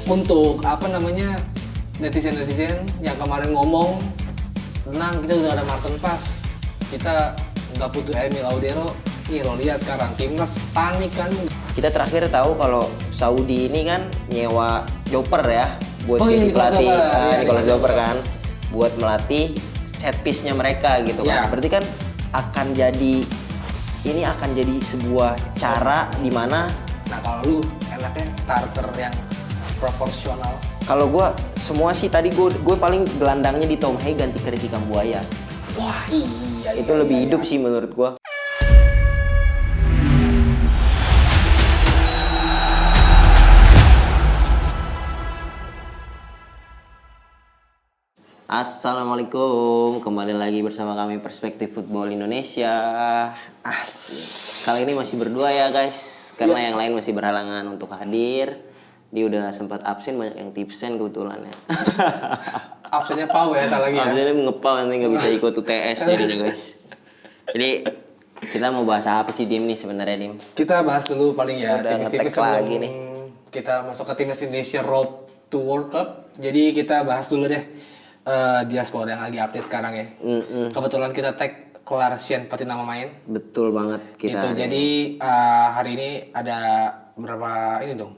untuk apa namanya netizen yang kemarin ngomong tenang kita udah ada Martin Pass, kita nggak butuh Emil Laudero. Nih lo lihat sekarang timnas panik kan. Kita terakhir tahu kalau Saudi ini kan nyewa Joper ya buat jadi pelatih, Nicolas Joper kan buat melatih set piece-nya mereka gitu kan. Berarti kan akan jadi sebuah cara di mana. Nah kalau lu enaknya starter yang proporsional. Kalau gue semua sih tadi gue paling gelandangnya di Tom Hay ganti ke Ricky Kambuaya. Wah iya. Itu lebih hidup sih menurut gue. Assalamualaikum, kembali lagi bersama kami Perspektif Football Indonesia. Asik. Kali ini masih berdua ya guys, karena yang lain masih berhalangan untuk hadir. Dia udah sempat absen, banyak yang tipsen kebetulan ya. Absennya pau ya tak lagi ya. Absennya ngepau nanti nggak bisa ikut UTS jadinya guys. Jadi kita mau bahas apa sih Dim nih sebenarnya Dim? Kita bahas dulu paling ya. Udah ngetek lagi nih. Kita masuk ke timnas Indonesia Road to World Cup. Jadi kita bahas dulu deh. Diaspora yang lagi update sekarang ya. Kebetulan kita tag Clarsian Patinama main. Betul banget kita. Itu jadi hari ini ada berapa ini dong?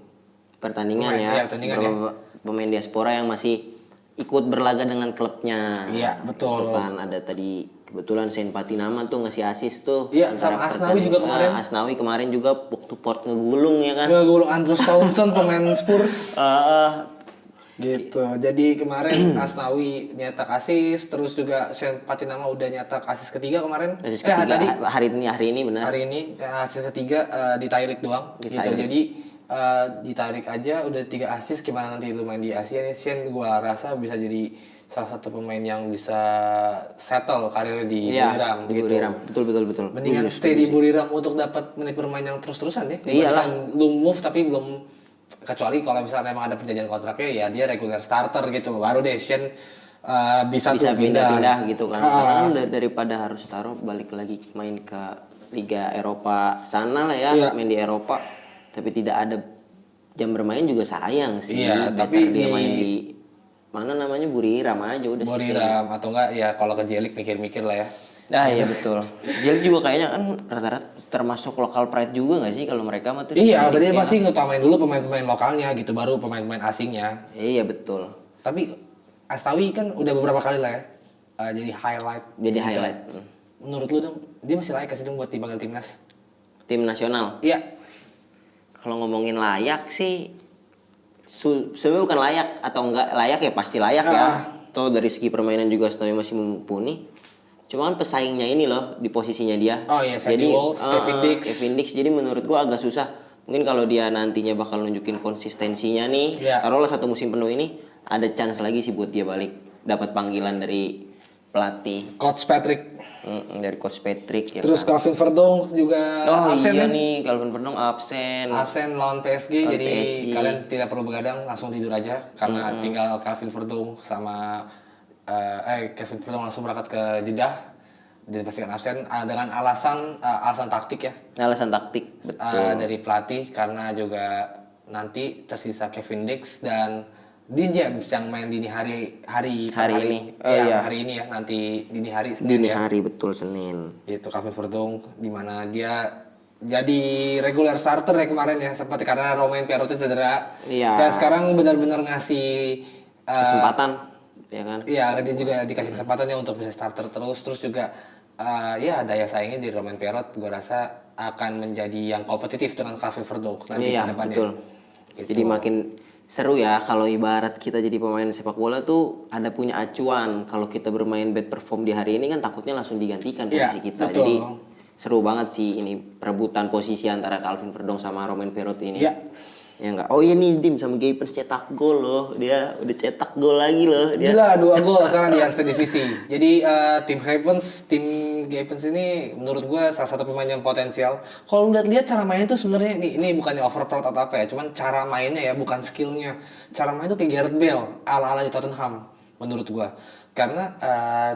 Pertandingan ya. Beberapa pemain diaspora yang masih ikut berlaga dengan klubnya. Iya, betul. Itu kan ada tadi kebetulan Saint Patinama tuh ngasih assist tuh. Iya, sama Asnawi juga kemarin. Asnawi kemarin juga waktu Port ngegulung ya kan. Ngegulung Andrews Townsend pemain Spurs. Gitu. Jadi kemarin Asnawi nyetak assist, terus juga Saint Patinama udah nyetak assist ketiga kemarin. Assist ketiga tadi hari ini benar. Hari ini assist ketiga di Thailand doang. Gitu. Jadi di Thailand aja udah 3 assist, gimana nanti lu main di Asia nih Shen, gua rasa bisa jadi salah satu pemain yang bisa settle karirnya di Buriram gitu. Buriram. Betul. Mendingan stay di Buriram untuk dapat menit bermain yang terus-terusan ya. Iyalah. Lu move tapi belum, kecuali kalau misalnya memang ada perjanjian kontraknya ya dia regular starter gitu, baru deh Shen bisa pindah-pindah gitu kan. Karena daripada harus taruh balik lagi main ke Liga Eropa sana lah ya, main di Eropa tapi tidak ada jam bermain juga sayang sih. Tapi dia main di mana namanya Buriram aja udah sih. Buriram atau enggak ya kalau ke Jelik mikir-mikir lah ya. Nah iya betul. Jelik juga kayaknya kan rata-rata termasuk local pride juga nggak sih kalau mereka mah tuh. Iya, berarti pasti ngutamain dulu pemain-pemain lokalnya gitu, baru pemain-pemain asingnya. Iya betul. Tapi Astawi kan udah beberapa kali lah ya jadi highlight. Menurut lu dong, dia masih layak sih dong buat dipanggil timnas? Tim nasional? Iya. Kalau ngomongin layak sih, sebenarnya bukan layak atau enggak layak ya pasti layak ya. Atau dari segi permainan juga Astawi masih mumpuni. Cuma kan pesaingnya ini loh di posisinya dia. Oh iya, Sandy Walsh, Kevin Dix. Jadi menurut gua agak susah. Mungkin kalau dia nantinya bakal nunjukin konsistensinya nih, taruhlah 1 musim penuh ini, ada chance lagi sih buat dia balik dapat panggilan dari pelatih. Coach Patrick. Dari Coach Patrick ya. Terus kan? Calvin Verdong juga absen iya nih, Calvin Verdong absen. Absen lawan PSG, jadi kalian tidak perlu begadang, langsung tidur aja karena tinggal Calvin Verdong sama Kevin Verdong langsung berangkat ke Jeddah dan pastikan absen dengan alasan taktik ya. Alasan taktik dari pelatih, karena juga nanti tersisa Kevin Dix dan Dean James yang main dini hari ini. Hari ini ya, nanti dini hari Senin. Betul, Senin. Itu Calvin Verdong di mana dia jadi regular starter ya kemarin ya, sempat karena Romain Perot cedera. Iya. Dan sekarang benar-benar ngasih kesempatan ya kan? Iya, dia juga dikasih kesempatannya untuk bisa starter terus juga daya saingnya di Romain Perot gue rasa akan menjadi yang kompetitif dengan Calvin Verdong nanti ke depannya. Betul. Gitu. Jadi makin seru ya kalau ibarat kita jadi pemain sepak bola tuh ada punya acuan. Kalau kita bermain bad perform di hari ini kan takutnya langsung digantikan posisi kita. Betul. Jadi seru banget sih ini perebutan posisi antara Calvin Verdong sama Romain Perot ini. Iya. Ya enggak. Oh iya nih Dim sama Gaypens cetak gol loh. Dia udah cetak gol lagi loh dia. Gila 2 gol sekarang di Erste Divisi. Jadi tim Gaypens ini menurut gue salah satu pemain yang potensial. Kalau lihat cara main tuh sebenarnya ini bukannya overproud atau apa ya, cuman cara mainnya ya, bukan skillnya. Cara main tuh kayak Gareth Bale ala-ala di Tottenham menurut gue. Karena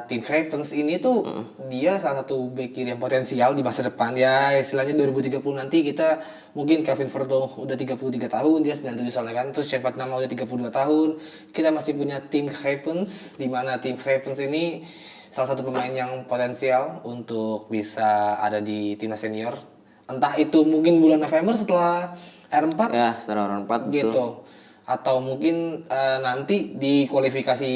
tim Ravens ini tuh dia salah satu back kiri yang potensial di masa depan. Ya istilahnya 2030 nanti kita mungkin Kevin Verdong udah 33 tahun, dia 97 soalnya kan. Terus Shepard Nama udah 32 tahun. Kita masih punya tim Ravens, di mana tim Ravens ini salah satu pemain yang potensial untuk bisa ada di timnas senior. Entah itu mungkin bulan November setelah R4 Ya, setelah round 4 betul. gitu, atau mungkin nanti di kualifikasi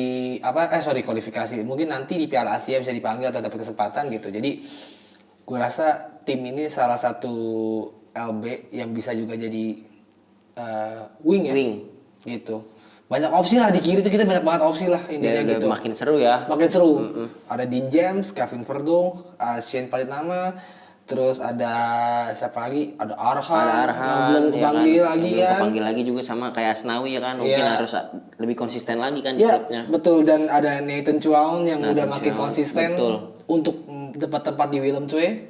kualifikasi mungkin nanti di Piala Asia bisa dipanggil atau dapat kesempatan gitu. Jadi gue rasa tim ini salah satu LB yang bisa juga jadi wing ya, gitu. Banyak opsi lah di kiri itu, kita banyak banget opsi lah intinya Udah gitu. makin seru ya. Makin seru. Ada Dean James, Kevin Verdong, Shane Nama, terus ada siapa lagi? Ada Arhan. Ada yang Arhan belum ya kepanggil kan? lagi Belum kan. kepanggil lagi juga sama kayak Asnawi ya kan. Mungkin Iya. harus lebih konsisten lagi kan di Ya, klubnya. betul. Dan ada Nathan Chuaon yang udah Nathan makin Chuaon, konsisten betul. untuk tempat-tempat di Willem Choi.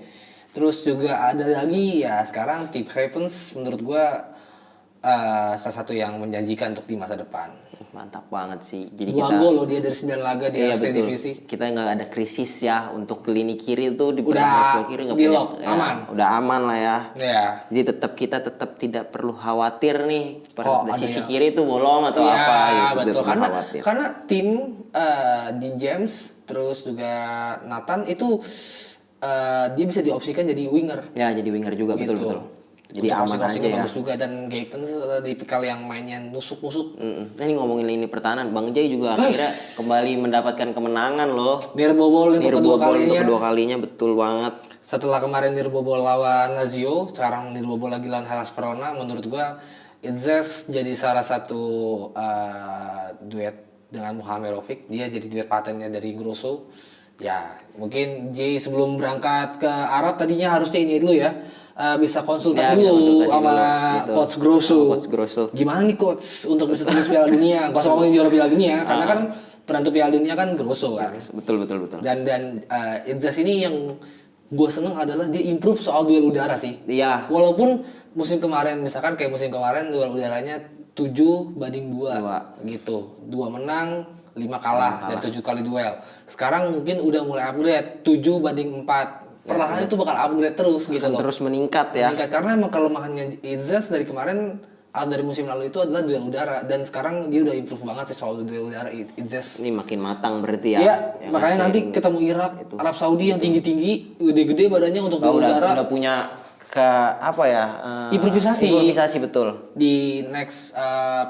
Terus juga ada lagi ya sekarang tim Ravens menurut gua salah satu yang menjanjikan untuk di masa depan. Mantap banget sih. Jadi 2 kita gol loh dia dari 9 laga di Iya RST betul. Divisi. Kita nggak ada krisis ya untuk lini kiri itu di Udah sebelah kiri nggak di punya. lock, aman. Udah aman lah ya. Ya. Jadi kita tetap tidak perlu khawatir nih Oh, ada sisi yang- kiri itu bolong atau Iya, apa gitu. Tidak betul. perlu khawatir. Karena tim Dean James terus juga Nathan itu dia bisa diopsikan jadi winger. Ya jadi winger juga Gitu. betul. Jadi Untuk aman crossing-crossing aja ya. bagus juga, dan Gavens tipikal yang mainnya nusuk-nusuk. Nah ini ngomongin lini pertahanan, Bang Jai juga akhirnya kembali mendapatkan kemenangan loh. Nirbobol untuk kedua Nirbobol untuk kalinya. kedua kalinya betul banget. Setelah kemarin Nirbobol lawan Lazio, sekarang Nirbobol lagi lawan Hellas Verona. Menurut gua Itzes jadi salah satu duet dengan Muhamerovic. Dia jadi duet patennya dari Grosso. Ya, mungkin J sebelum berangkat ke Arab tadinya harusnya ini dulu ya. Bisa konsultasi Ya, bisa dulu konsultasi sama dulu, betul. Coach Grosso. Sama Coach Grosso. Gimana nih Coach untuk bisa tembus Piala Dunia? Gak usah ngomongin juara Piala Dunia, karena kan penentu Piala Dunia kan Grosso kan. Betul. Dan Itzes ini yang gue seneng adalah dia improve soal duel udara sih. Iya. Walaupun musim kemarin misalkan kayak musim kemarin duel udaranya 7-2 gitu. 2 menang, 5 kalah dari 7 kali duel. Sekarang mungkin udah mulai upgrade 7-4. Perlahan itu bakal upgrade terus gitu loh. Terus meningkat ya. Meningkat karena emang kelemahannya Itzes dari kemarin dari musim lalu itu adalah duel udara, dan sekarang dia udah improve banget sih soal duel udara Itzes. Ini makin matang berarti ya. Iya, Ya, makanya nanti seiring- ketemu Irak, Arab Saudi yang tinggi-tinggi, gede-gede badannya untuk duel udara. udah punya Improvisasi. Improvisasi betul. Di next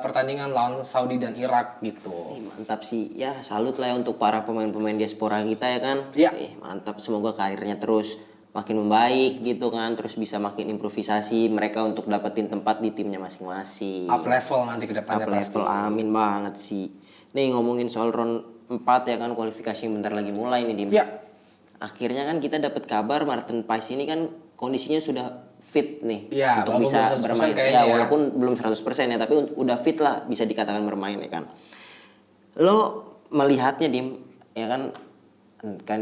pertandingan lawan Saudi dan Irak gitu. Mantap sih. Ya, salut lah ya untuk para pemain-pemain diaspora kita ya kan. Iya. Mantap, semoga karirnya terus makin membaik gitu kan, terus bisa makin improvisasi mereka untuk dapetin tempat di timnya masing-masing. Up level nanti ke depannya Up level, amin banget sih. Nih ngomongin soal round 4 ya kan, kualifikasi yang bentar lagi mulai nih Dim. Ya. Akhirnya kan kita dapat kabar Martin Paes ini kan kondisinya sudah fit nih Iya, untuk walaupun bisa belum 100% bermain. kayaknya Ya ya. walaupun belum 100% ya, tapi udah fit lah bisa dikatakan bermain ya kan. Lo melihatnya Dim, ya kan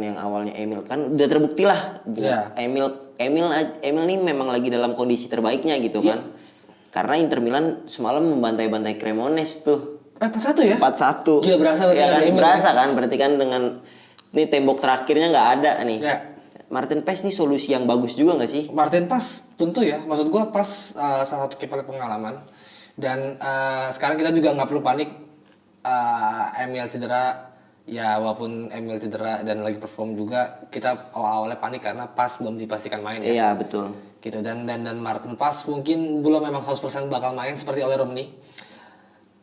yang awalnya Emil kan udah terbukti lah. Iya. Emil nih memang lagi dalam kondisi terbaiknya gitu kan. Karena Inter Milan semalam membantai-bantai Cremonese tuh. 4-1 ya? 4-1. Gila, berasa berarti ya ada kan, Emil, berasa kan berarti kan dengan ini tembok terakhirnya nggak ada nih. Ya. Martin Paes nih solusi yang bagus juga nggak sih? Martin Paes tentu ya, maksud gua Paes salah satu kiper pengalaman, dan sekarang kita juga nggak perlu panik. Emil cedera, ya walaupun Emil cedera dan lagi perform juga, kita awalnya panik karena Paes belum dipastikan main ya. Iya betul. Gitu, dan Martin Paes mungkin belum memang 100% bakal main seperti oleh Romney.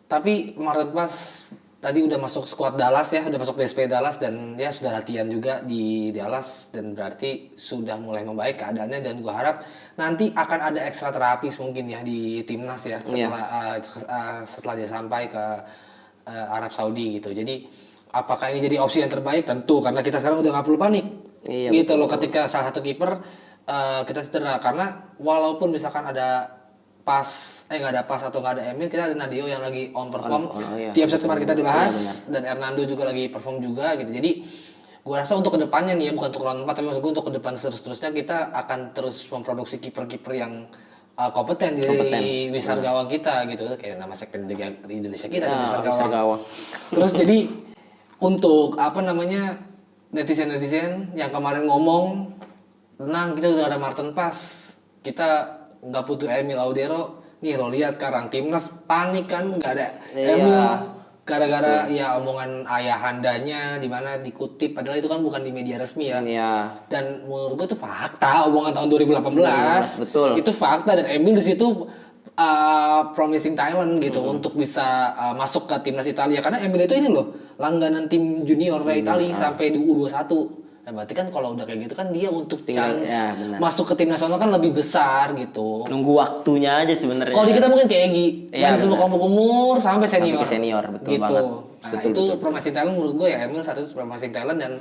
Tapi Martin Paes tadi udah masuk skuad Dallas ya, udah masuk DSP Dallas, dan ya sudah latihan juga di Dallas, dan berarti sudah mulai membaik keadaannya, dan gua harap nanti akan ada ekstra terapis mungkin ya di timnas ya setelah dia sampai ke Arab Saudi gitu. Jadi apakah ini jadi opsi yang terbaik? Tentu, karena kita sekarang udah nggak perlu panik. Iya, Gitu loh, ketika salah satu kiper kita cedera, karena walaupun misalkan ada nggak ada pas atau nggak ada Emil, kita ada Nadio yang lagi on perform. Iya. Tiap set kemarin kita dibahas, Iya, dan Hernando juga lagi perform juga gitu. Jadi gue rasa untuk kedepannya nih ya, bukan untuk round 4, tapi maksud gue untuk ke depan terus-terusnya kita akan terus memproduksi kiper-kiper yang kompeten di wisar gawang kita gitu. Kayak nama second di Indonesia kita di wisar Besar gawang. gawang. Terus jadi untuk apa namanya netizen yang kemarin ngomong tenang kita udah ada Martin Pass, kita nggak butuh Emil Audero. Nih lo lihat sekarang timnas panik kan nggak ada Emil gara-gara ya omongan ayahandanya di mana dikutip padahal itu kan bukan di media resmi ya. Iya. Dan menurut gue itu fakta omongan tahun 2018. Betul. Itu fakta dan Emil di situ promising talent gitu untuk bisa masuk ke timnas Italia karena Emil itu ini loh langganan tim junior dari Italia sampai di U21. Nah, berarti kan kalau udah kayak gitu kan dia untuk chance masuk ke tim nasional kan lebih besar gitu. Nunggu waktunya aja sebenarnya. Kalau di kita mungkin kayak Egi, main semua kelompok umur sampai senior. Sampai ke senior, betul gitu. banget. Nah, betul, itu promising talent menurut gue ya Emil satu promising talent dan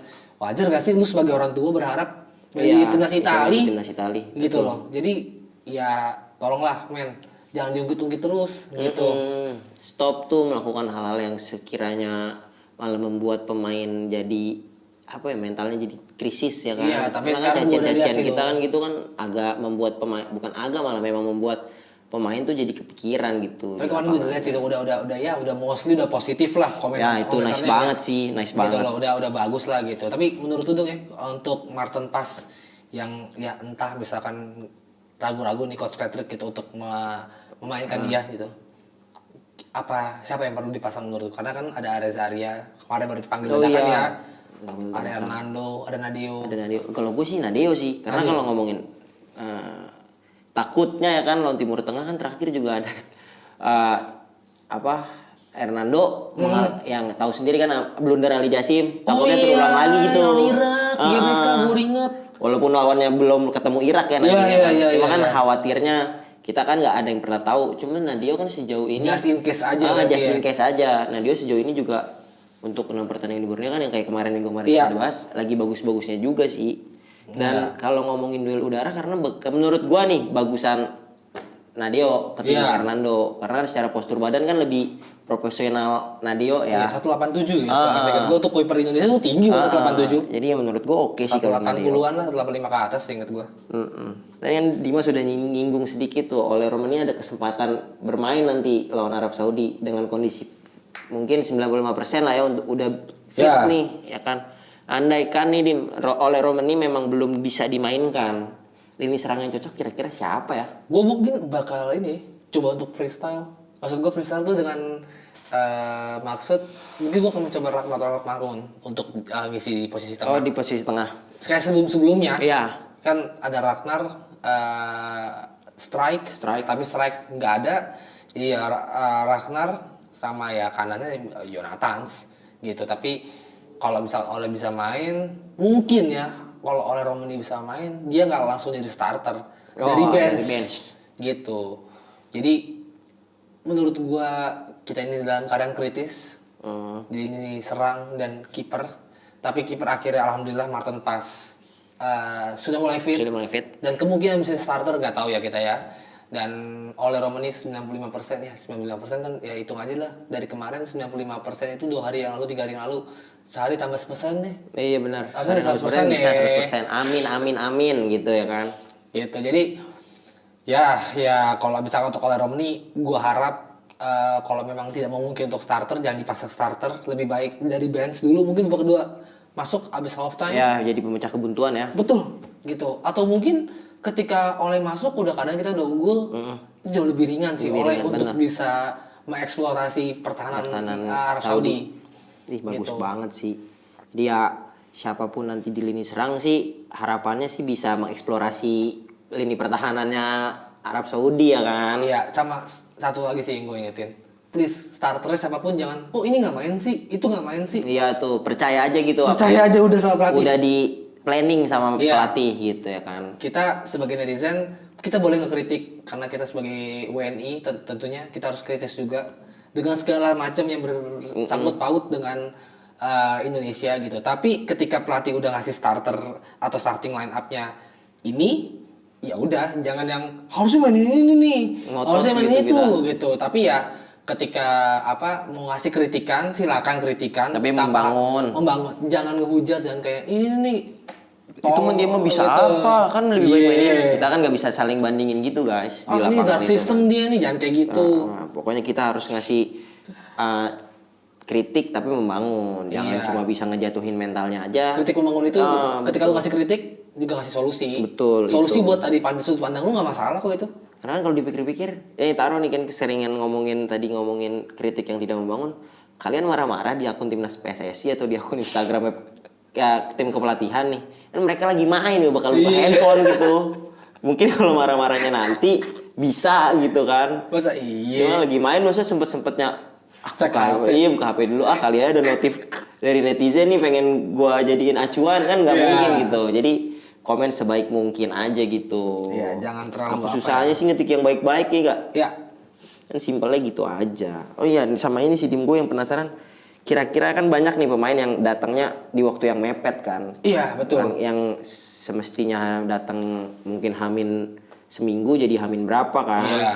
wajar gak sih lu sebagai orang tua berharap di timnas Italia? Timnas Italia. Gitu loh. Jadi ya tolonglah men, jangan diungkit-ungkit terus gitu. Stop tuh melakukan hal-hal yang sekiranya malah membuat pemain jadi apa ya mentalnya jadi krisis ya kan. Iya, tapi karena sekarang cacian kita kan gitu kan agak membuat pemain bukan agak malah memang membuat pemain tuh jadi kepikiran gitu. Tapi kemarin gue lihat sih udah mostly udah positif lah komen. Ya itu nice banget sih, nice gitu banget. Loh, udah bagus lah gitu. Tapi menurut lu dong ya untuk Martin Pass yang ya entah misalkan ragu-ragu nih Coach Patrick gitu untuk memainkan dia gitu. Siapa yang perlu dipasang menurut lu? Karena kan ada Areza Arya kemarin baru dipanggil dadakan ya. Ada Hernando, ada Nadio. Kalau gue sih Nadio sih, karena kalau ngomongin takutnya ya kan lawan Timur Tengah kan terakhir juga ada Hernando yang tahu sendiri kan blunder Ali Jasim, takutnya terulang lagi gitu. Irak, GBK gue inget. Walaupun lawannya belum ketemu Irak ya nantinya. Cuma kan khawatirnya kita kan nggak ada yang pernah tahu. Cuman Nadio kan sejauh ini just in case aja. Just in case aja. Nadio sejauh ini juga untuk 6 pertandingan di Borneo kan yang kayak kemarin kita bahas lagi bagus-bagusnya juga sih. Dan kalau ngomongin duel udara karena menurut gua nih bagusan Nadio ketimbang Hernando karena secara postur badan kan lebih proporsional Nadio ya. 187 ya. Gua untuk kiper Indonesia tuh tinggi 187. Jadi ya menurut gua oke sih kalau Nadio. 180-an lah, 185 ke atas ingat gua. Tadi kan Dimas sudah nyinggung sedikit tuh oleh Romania ada kesempatan bermain nanti lawan Arab Saudi dengan kondisi mungkin 95% lah ya untuk udah fit nih ya kan. Andaikan nih oleh Romani memang belum bisa dimainkan, lini serang yang cocok kira-kira siapa ya? Gue mungkin bakal coba untuk freestyle. Maksud gue freestyle tuh dengan maksud mungkin gue akan mencoba Ratmat Marun untuk ngisi di posisi tengah. Oh di posisi tengah. Kayak sebelumnya. Iya. Kan ada Ragnar strike tapi strike nggak ada. Iya Ragnar sama ya kanannya Jonathans gitu. Tapi kalau misal Ole bisa main mungkin ya kalau Ole Romani bisa main dia nggak langsung jadi starter dari bench gitu. Jadi menurut gua kita ini dalam keadaan kritis di lini serang dan kiper. Tapi kiper akhirnya alhamdulillah Martin Pass sudah mulai fit dan kemungkinan bisa starter nggak tahu ya kita ya. Dan oleh Romani 95% ya 95% kan ya hitung aja lah dari kemarin 95% itu 2 hari yang lalu 3 hari yang lalu sehari tambah 1% deh. Iya benar. 100% bisa 100%. Amin gitu ya kan. Gitu. Jadi ya kalau misalkan untuk oleh Romani gua harap kalau memang tidak memungkinkan untuk starter jangan dipaksa starter, lebih baik dari bench dulu mungkin babak kedua masuk abis half time. Ya jadi pemecah kebuntuan ya. Betul gitu. Atau mungkin ketika Oleh masuk udah kadang kita udah unggul jauh lebih ringan sih Oleh untuk bisa mengeksplorasi pertahanan Arab Saudi. Bagus banget sih. Dia siapapun nanti di lini serang sih harapannya sih bisa mengeksplorasi lini pertahanannya Arab Saudi ya kan. Iya, sama satu lagi sih yang gue ingetin. Please starternya siapapun jangan ini nggak main sih, itu nggak main sih. Iya tuh percaya aja gitu. Percaya aja udah sama pelatih. Udah di planning sama pelatih gitu ya kan. Kita sebagai netizen kita boleh ngekritik karena kita sebagai WNI tentunya kita harus kritis juga dengan segala macam yang bersangkut paut dengan Indonesia gitu. Tapi ketika pelatih udah ngasih starter atau starting line up-nya ini ya udah jangan yang harusnya main ini nih, harusnya main itu gitu. Tapi ya ketika mau ngasih kritikan silakan kritikan tapi membangun jangan ngehujat dan kayak ini nih itu mah dia mah bisa gitu. Apa kan lebih baik main ini kita kan nggak bisa saling bandingin gitu guys di lapangan ini dark system dia nih jangan kayak gitu. Pokoknya kita harus ngasih kritik tapi membangun, jangan Iya. cuma bisa ngejatuhin mentalnya aja. Kritik membangun itu ketika lu betul. kasih kritik juga kasih solusi. Betul, Solusi itu. buat tadi sudut pandang lu nggak masalah kok itu. Karena kan kalau dipikir-pikir, taruh nih kan keseringan ngomongin kritik yang tidak membangun. Kalian marah-marah di akun timnas PSSI atau di akun Instagram tim kepelatihan nih, kan mereka lagi main nih bakal buka handphone gitu. Mungkin kalau marah-marahnya nanti bisa gitu kan. Masa Cuma lagi main masa sempet-sempetnya Cek HP. Iya buka HP dulu kali ya ada notif dari netizen nih pengen gua jadiin acuan kan nggak Iya. mungkin gitu. Jadi komen sebaik mungkin aja gitu. Iya, jangan terlalu Apa susahnya sih ngetik yang baik-baik ya gak? Ya. Kan simpelnya gitu aja. Oh iya sama ini sih Dim, gue yang penasaran. Kira-kira kan banyak nih pemain yang datangnya di waktu yang mepet kan. Iya, betul. Yang semestinya datang mungkin hamin seminggu jadi hamin berapa kan. Iya.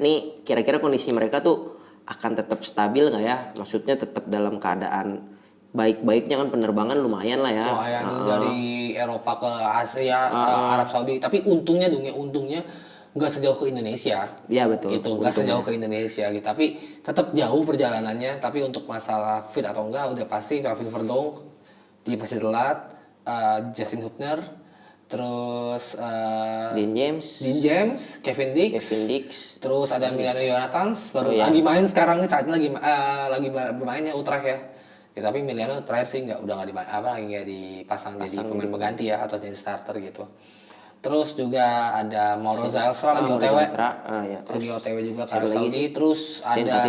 Nih kira-kira kondisi mereka tuh akan tetap stabil nggak ya? Maksudnya tetap dalam keadaan baik-baiknya kan penerbangan lumayan lah ya. Lumayan dari Eropa ke Asia, Arab Saudi. Tapi untungnya nggak sejauh ke Indonesia. Iya betul. Gitu, nggak sejauh ke Indonesia gitu. Tapi tetap jauh perjalanannya. Tapi untuk masalah fit atau enggak, udah pasti Calvin Verdonk dia pasti telat. Justin Hubner, terus Dean James, Kevin Dix, terus ada Emiliano Jonathans baru lagi main sekarang nih saat ini lagi bermain ya Utrecht ya. Ya, tapi Emiliano terakhir sih udah nggak dipasang jadi pemain pengganti ya atau jadi starter gitu. Terus juga ada Mauro Zylstra lagi OTW. Lagi OTW juga ke Arab Saudi. Terus ada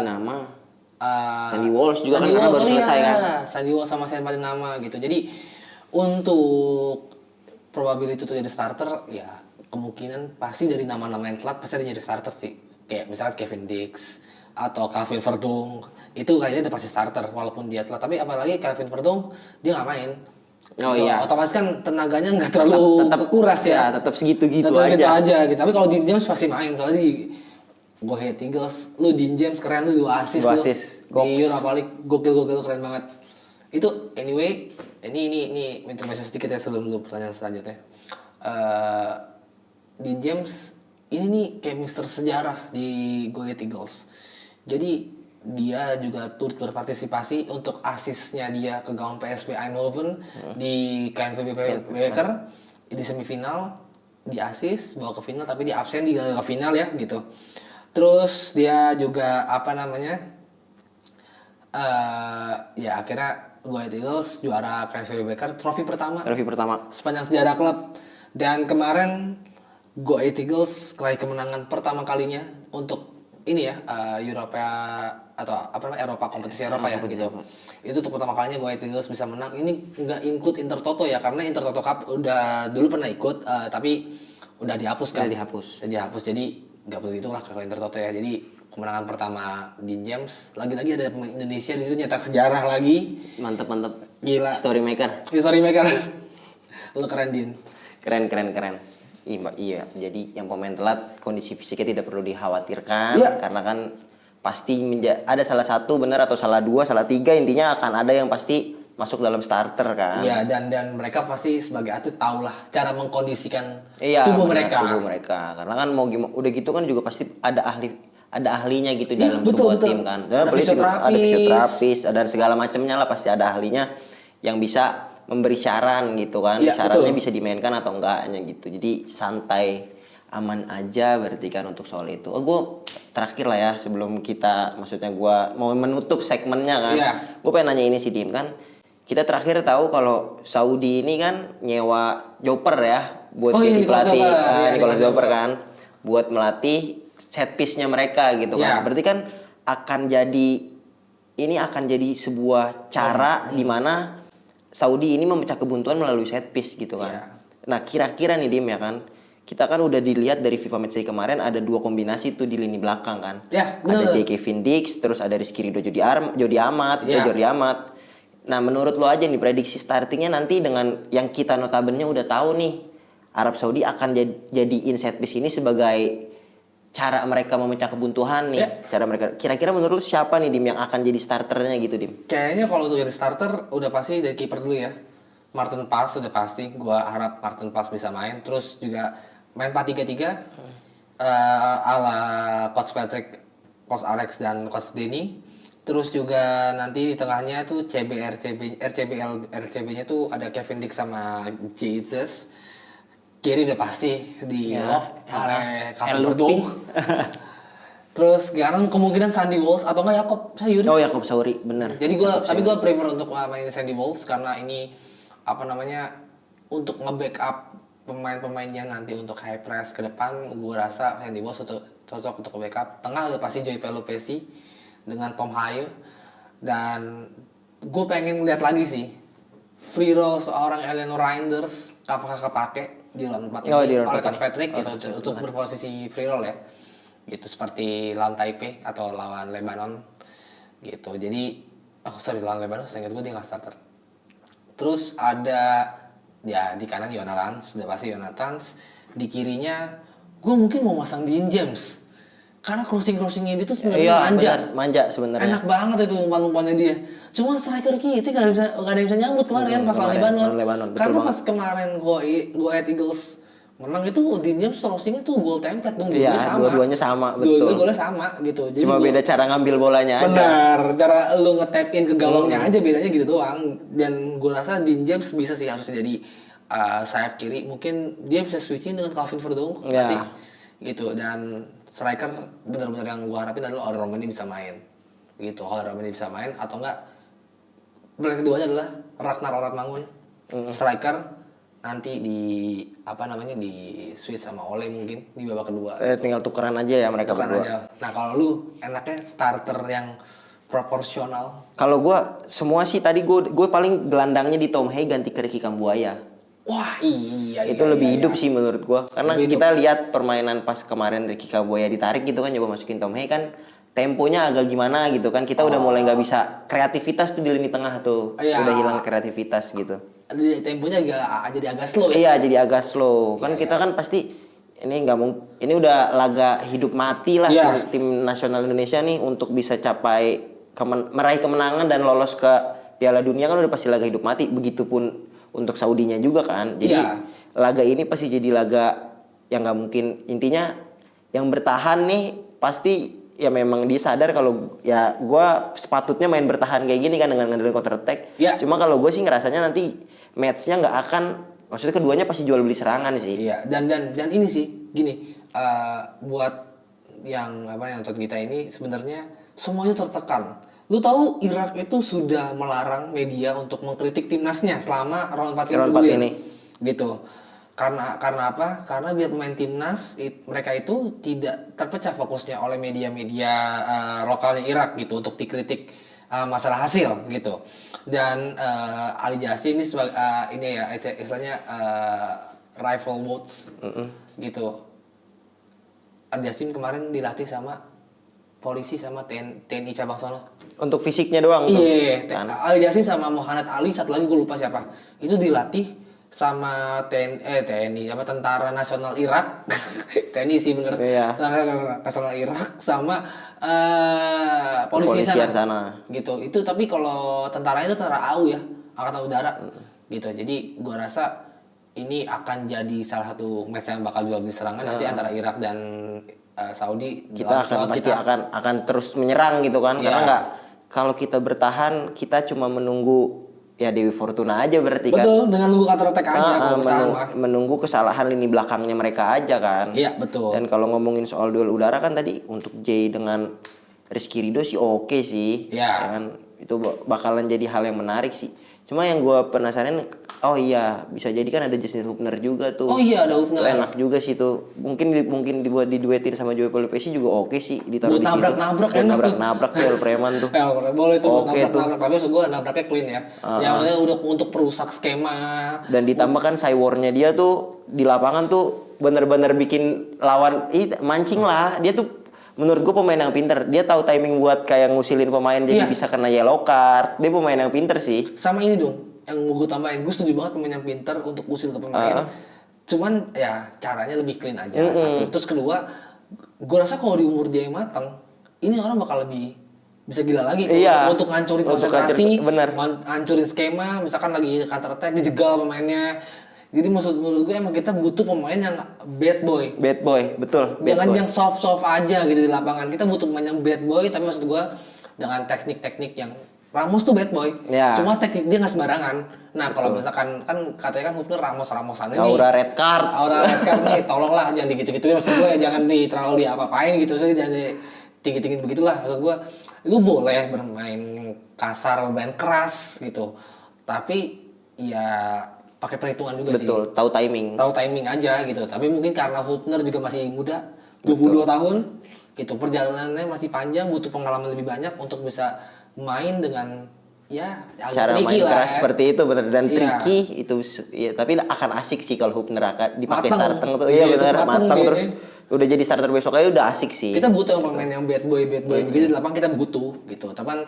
Sandy Walsh juga kan karena baru selesai kan. Sandy Walsh sama Sen Patinama gitu. Jadi untuk probability itu jadi starter ya kemungkinan pasti dari nama-nama yang telat pasti ada jadi starter sih. Kayak misalnya Kevin Dix atau Calvin Verdonk itu kayaknya udah pasti starter walaupun dia telat. Tapi apalagi Calvin Verdonk dia nggak main. Oh iya. Otomatis kan tenaganya nggak terlalu kekuras ya. Tetap segitu-gitu aja gitu. Tapi kalau Dean James pasti main soalnya gue Head Eagles, lu Dean James keren, lu 2 assist di Europa League, gokil keren banget. Itu anyway, ini intermezzo sedikit ya sebelum lu pertanyaan selanjutnya. Dean James ini nih kayak Mister Sejarah di Go Ahead Eagles. Jadi dia juga turut berpartisipasi untuk asisnya dia ke gawang PSV Eindhoven di KNVB Beker di semifinal, di asis bawa ke final tapi di absen di final ya gitu. Terus dia juga ya akhirnya Go Ahead Eagles juara KNVB Beker, trofi pertama sepanjang sejarah klub. Dan kemarin Go Ahead Eagles meraih kemenangan pertama kalinya untuk ini ya Eropa kompetisi Eropa ya gitu. Itu untuk pertama kalinya Go Ahead Eagles bisa menang. Ini nggak include Intertoto ya karena Intertoto Cup udah dulu pernah ikut tapi udah dihapus kan. Udah dihapus jadi nggak perlu itulah ke Intertoto ya. Jadi kemenangan pertama Dean James, lagi-lagi ada pemain Indonesia di situ nyetak sejarah lagi. Mantep. Gila. Story maker. Lu keren Din. Keren. Iya, jadi yang pemain telat kondisi fisiknya tidak perlu dikhawatirkan karena kan pasti ada salah satu benar atau salah dua, salah tiga intinya akan ada yang pasti masuk dalam starter kan. Iya dan mereka pasti sebagai atlet tahu lah cara mengkondisikan tubuh mereka. Karena kan mau gimana udah gitu kan juga pasti ada ahlinya gitu dalam sebuah tim kan. Ada fisioterapis, ada segala macamnya lah pasti ada ahlinya yang bisa memberi saran gitu kan. Sarannya bisa dimainkan atau enggaknya gitu. Jadi santai, aman aja berarti kan untuk soal itu. Gue terakhir lah ya sebelum kita maksudnya gue mau menutup segmennya kan. Gue pengen nanya ini sih Dim kan. Kita terakhir tahu kalau Saudi ini kan nyewa Joper ya buat jadi pelatih Nicolas Joper kan buat melatih set piece-nya mereka gitu kan. Berarti kan akan jadi sebuah cara di mana Saudi ini memecah kebuntuan melalui set piece gitu kan. Nah, kira-kira nih Dim ya kan. Kita kan udah dilihat dari FIFA Matchday kemarin ada 2 kombinasi tuh di lini belakang kan. Ada J. Kevin Dix, terus ada Rizky Ridho Jordi Amat. Nah, menurut lo aja nih prediksi startingnya nanti dengan yang kita notabene udah tahu nih Arab Saudi akan jadiin set piece ini sebagai cara mereka memecah kebuntuan nih. Cara mereka. Kira-kira menurut lu siapa nih Dim yang akan jadi starternya gitu Dim? Kayaknya kalau untuk jadi starter udah pasti dari kiper dulu ya. Martin Paes udah pasti. Gua harap Martin Paes bisa main. Terus juga main 4-3-3 ala Coach Patrick, Coach Alex dan Coach Denny. Terus juga nanti di tengahnya tuh RCB-nya tuh ada Kevin Dix sama Jesus. Kiri udah pasti di lock oleh Calvin Verdong. Terus sekarang kemungkinan Sandy Walsh atau enggak Yakob Sayuri. Oh Yakob Sauri, bener. Jadi gue prefer untuk mainin Sandy Walsh karena ini apa namanya untuk nge-backup pemain-pemainnya nanti untuk high press ke depan. Gue rasa Sandy Walsh cocok untuk backup. Tengah udah pasti Joey Pelopesi dengan Tom Haye. Dan gue pengen lihat lagi sih free roll seorang Eleanor Reinders apakah kepake di round 4 ini oleh Coach Patrick gitu, untuk berposisi free roll ya gitu seperti lawan Taipei atau lawan Lebanon gitu. Jadi lawan Lebanon saya ingat gue dia nggak starter. Terus ada ya di kanan Yonathans, udah pasti Yonathans. Di kirinya gue mungkin mau masang Dean James karena crossingnya dia tuh sebenarnya manja sebenarnya. Enak banget itu umpan-umpannya dia. Cuma striker kita gak ada yang bisa nyambut kemarin pas lawan Lebanon. Karena pas kemarin Go Ahead Eagles menang itu Dean James crossingnya tuh goal template dong. Iya, dua-duanya sama, betul. Dua-duanya golnya sama gitu. Jadi cuma beda cara ngambil bolanya aja. Benar, cara lu nge-tap in ke gawangnya aja bedanya gitu doang. Dan gue rasa Dean James bisa sih harus jadi sayap kiri. Mungkin dia bisa switching dengan Calvin Verdong nanti. Gitu, dan striker benar-benar yang gue harapin adalah Aurel Romani bisa main gitu. Aurel Romani bisa main atau enggak plan keduanya adalah Ragnar Oratmangun striker nanti di di switch sama Ole mungkin di babak kedua tinggal tukeran aja ya mereka berdua aja. Nah kalau lu enaknya starter yang proporsional. Kalau gue semua sih tadi gue paling gelandangnya di Tom Haye ganti ke Ricky Kambuaya. Wah iya itu lebih hidup sih menurut gua karena kita lihat permainan pas kemarin Ricky Kambuaya ditarik gitu kan coba masukin Tom Haye kan temponya agak gimana gitu kan kita udah mulai nggak bisa kreativitas tuh di lini tengah tuh udah hilang kreativitas gitu temponya jadi agak slow ya. Iya jadi agak slow kan kita kan pasti ini nggak mungkin ini udah laga hidup mati lah tim nasional Indonesia nih untuk bisa capai meraih kemenangan dan lolos ke Piala Dunia kan udah pasti laga hidup mati begitupun untuk Saudinya juga kan. Jadi laga ini pasti jadi laga yang nggak mungkin intinya yang bertahan nih pasti ya memang dia sadar kalau ya gue sepatutnya main bertahan kayak gini kan dengan ngandelin counter attack. Cuma kalau gue sih ngerasanya nanti matchnya nggak akan maksudnya keduanya pasti jual beli serangan sih. Iya dan ini sih gini buat yang nonton kita ini sebenarnya semuanya tertekan. Lu tahu Irak itu sudah melarang media untuk mengkritik timnasnya selama round 4 ini. Gitu. Karena apa? Karena biar pemain timnas mereka itu tidak terpecah fokusnya oleh media-media lokalnya Irak gitu untuk dikritik masalah hasil gitu. Dan Ali Jassim ini sebagai ini ya istilahnya rival votes gitu. Ali Jassim kemarin dilatih sama polisi sama TNI cabang sono. Untuk fisiknya doang tuh. Iya, Ali Jassim sama Muhammad Ali satu lagi gue lupa siapa. Itu dilatih sama TNI Tentara Nasional Irak. TNI sih bener. Iya. Tentara Nasional Irak sama polisi sana. Gitu. Itu tapi kalau tentaranya itu tentara AU ya, Angkatan Udara. Gitu. Jadi gue rasa ini akan jadi salah satu match yang bakal jual beli serangan nanti antara Irak dan Saudi. Kita akan terus menyerang gitu kan karena nggak kalau kita bertahan kita cuma menunggu ya Dewi Fortuna aja berarti kan. Betul, dengan nunggu counter attack aja menunggu kesalahan lini belakangnya mereka aja kan. Iya, betul. Dan kalau ngomongin soal duel udara kan tadi untuk Jay dengan Rizky Ridho sih oke sih. Iya. Kan itu bakalan jadi hal yang menarik sih. Cuma yang gue penasaran oh iya bisa jadi kan ada Justin Hubner juga tuh. Oh iya ada Hubner. Enak juga sih tuh. Mungkin dibuat diduetin sama Joey Pelopesi juga oke sih ditaruh di situ. Nabrak tuh El Preman tuh. Boleh tuh nabrak. Tapi maksud gue nabraknya clean ya. Ya maksudnya udah untuk perusak skema. Dan ditambah kan cywarnya dia tuh di lapangan tuh bener-bener bikin lawan mancing lah. Dia tuh menurut gue pemain yang pinter. Dia tahu timing buat kayak ngusilin pemain jadi bisa kena yellow card. Dia pemain yang pinter sih. Sama ini dong. Yang mau gue tambahin, gue setuju banget pemain yang pintar untuk usil ke pemain. Cuman ya caranya lebih clean aja. Satu. Terus kedua, gue rasa kalau di umur dia yang matang, ini orang bakal lebih bisa gila lagi untuk ngancurin konsentrasi, ngancurin skema, misalkan lagi counter attack, dijegal pemainnya. Jadi menurut gue emang kita butuh pemain yang bad boy. Betul. Jangan yang soft aja gitu di lapangan. Kita butuh pemain yang bad boy, tapi maksud gue dengan teknik-teknik yang Ramos tuh bad boy, Ya. cuma teknik dia nggak sembarangan. Nah kalau misalkan kan katanya kan Hubner Ramosan ini, Aura red card. Aura red card nih, tolonglah jangan digitu-gituin maksud gue, jangan terlalu diapa-apain gitu, maksudnya jangan tinggi-tinggi begitulah maksud gue. Lu boleh bermain kasar, bermain keras gitu, tapi ya pakai perhitungan juga sih. Betul, tahu timing. Tahu timing aja gitu. Tapi mungkin karena Hubner juga masih muda, 22 tahun, gitu. Perjalanannya masih panjang, butuh pengalaman lebih banyak untuk bisa main dengan ya agak Cara tricky main lah, keras ya. seperti itu benar dan Iya. tricky itu ya, tapi akan asik sih kalau Hubner akan dipakai Mateng. starter tuh. Iya, Iya terus benar, mateng matang dia. terus udah jadi starter besok aja udah asik sih. Kita butuh yang pemain yang bad boy begitu di lapangan, kita butuh gitu. Tapi kan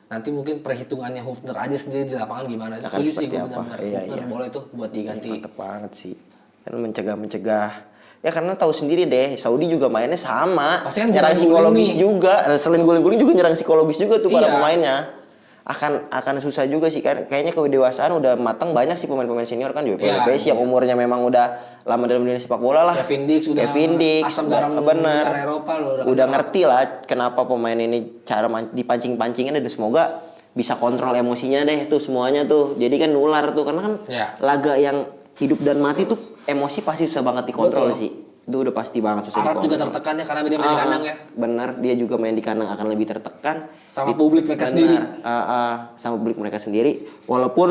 nanti mungkin perhitungannya Hubner aja sendiri di lapangan gimana. Akan Setuju sih seperti gue apa. benar-benar Iya, Hubner iya. boleh tuh buat diganti. Mantep banget sih. Kan mencegah. Ya karena tahu sendiri deh, Saudi juga mainnya sama. Pasti kan nyerang guling-guling psikologis nih. juga. Dan selain guling-guling juga nyerang psikologis juga tuh para Iya. pemainnya. Akan susah juga sih kan. Kayaknya kedewasaan udah matang banyak sih pemain-pemain senior kan juga. Iya, PSG yang umurnya memang udah lama dalam dunia sepak bola lah. Kevin Dix udah asam garam bener. negara Eropa loh. Udah ngerti lah kenapa pemain ini cara dipancing-pancingin dan semoga bisa kontrol emosinya deh tuh semuanya tuh. Jadi kan nular tuh karena kan Ya. laga yang hidup dan mati tuh emosi pasti susah banget dikontrol Betul. sih. Itu udah pasti banget susah Arab juga dikontrol. tertekan ya karena dia main di kandang ya. Bener, dia juga main di kandang akan lebih tertekan. Sama publik mereka sendiri. Sama publik mereka sendiri. Walaupun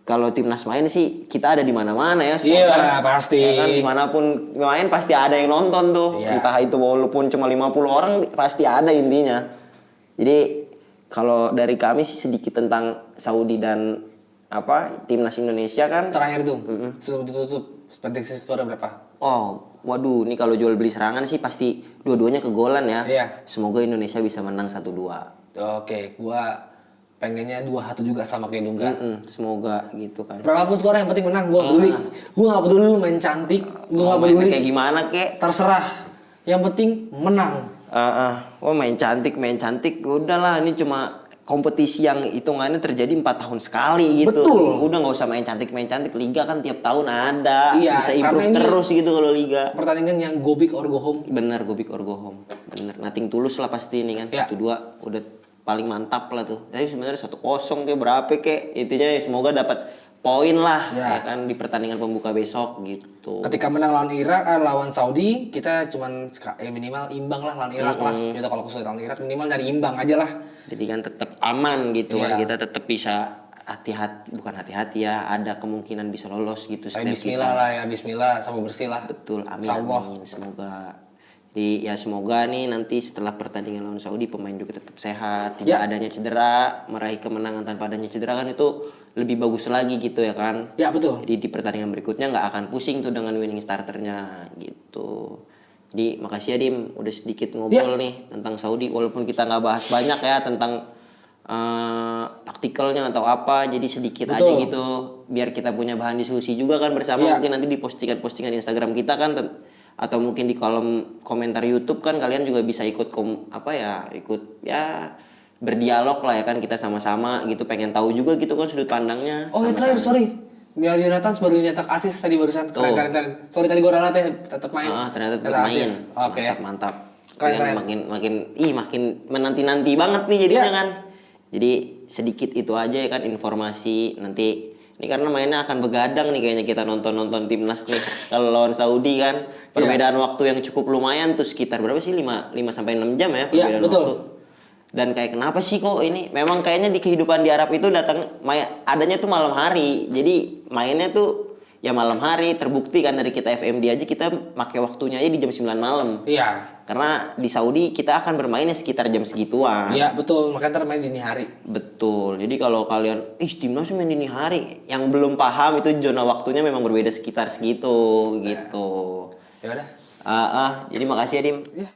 kalau timnas main sih kita ada di mana-mana ya. Iya, supporter. pasti. Ya kan dimanapun main pasti ada yang nonton tuh. Iya. Entah itu walaupun cuma 50 orang pasti ada intinya. Jadi kalau dari kami sih sedikit tentang Saudi dan timnas Indonesia kan. Terakhir tuh, sebelum ditutup, prediksi skor berapa? Oh, waduh, ini kalau jual beli serangan sih pasti dua-duanya kegolan ya. Iya. Semoga Indonesia bisa menang 1-2. Oke, gua pengennya 2-1 juga sama kayak Dunga. Semoga gitu kan. Berapapun skor yang penting menang, gua peduli. Gua gak peduli lu main cantik, gua gak Mainnya peduli. kayak gimana kek? Terserah. Yang penting menang. Main cantik, udahlah ini cuma kompetisi yang hitungannya terjadi 4 tahun sekali gitu. Betul. Udah nggak usah main cantik, liga kan tiap tahun ada. Iya, bisa karena improve ini terus gitu kalau liga. Pertandingan yang go big or go home. Bener, go big or go home. Bener, nothing tulus lah pasti ini kan. Ya. 1-2 udah paling mantap lah tuh. Tapi sebenarnya 1-0 kayak berapa kayak intinya ya semoga dapat poin lah Ya. ya kan di pertandingan pembuka besok gitu. Ketika menang lawan lawan Saudi, kita cuman minimal imbang lah lawan Irak lah. Kita kalau kesulitan lawan Irak minimal dari imbang aja lah. Jadi kan tetap aman gitu kan Iya. kita tetap bisa bukan hati-hati ya ada kemungkinan bisa lolos gitu Tapi step bismillah kita. lah ya, bismillah sama bersih lah. Betul, amin Insyaallah. amin semoga. Jadi ya semoga nih nanti setelah pertandingan lawan Saudi pemain juga tetap sehat, tidak Ya. adanya cedera, meraih kemenangan tanpa adanya cedera kan itu lebih bagus lagi gitu ya kan. Ya betul. Jadi di pertandingan berikutnya nggak akan pusing tuh dengan winning starternya gitu. Jadi makasih ya Dim udah sedikit ngobrol nih tentang Saudi walaupun kita nggak bahas banyak ya tentang taktikalnya atau apa jadi sedikit aja Betul. gitu biar kita punya bahan diskusi juga kan bersama mungkin nanti di postingan Instagram kita kan atau mungkin di kolom komentar YouTube kan kalian juga bisa ikut ikut berdialog lah ya kan kita sama-sama gitu pengen tahu juga gitu kan sudut pandangnya. Oh ya terakhir, sorry. Jonathan baru nyetak asis tadi barusan. Keren. Sorry tadi gue ralat ya, tetap main. Ternyata tetap main. Assist. Oke. Mantap. Keren. Makin menanti-nanti banget nih jadinya kan. Jadi sedikit itu aja ya kan informasi nanti ini karena mainnya akan begadang nih kayaknya kita nonton timnas nih kalau lawan Saudi kan perbedaan waktu yang cukup lumayan tuh sekitar berapa sih 5 sampai 6 jam ya perbedaan betul. waktu. Dan kayak kenapa sih kok ini memang kayaknya di kehidupan di Arab itu adanya tuh malam hari. Jadi mainnya tuh ya malam hari terbukti kan dari kita FMD aja kita pakai waktunya aja di jam 9 malam. Iya. Karena di Saudi kita akan bermainnya sekitar jam segituan. Iya betul, makanya ntar main dini hari. Betul. Jadi kalau kalian timnas main dini hari, yang belum paham itu zona waktunya memang berbeda sekitar segitu gitu. Ya udah. Jadi makasih ya Dim. Iya.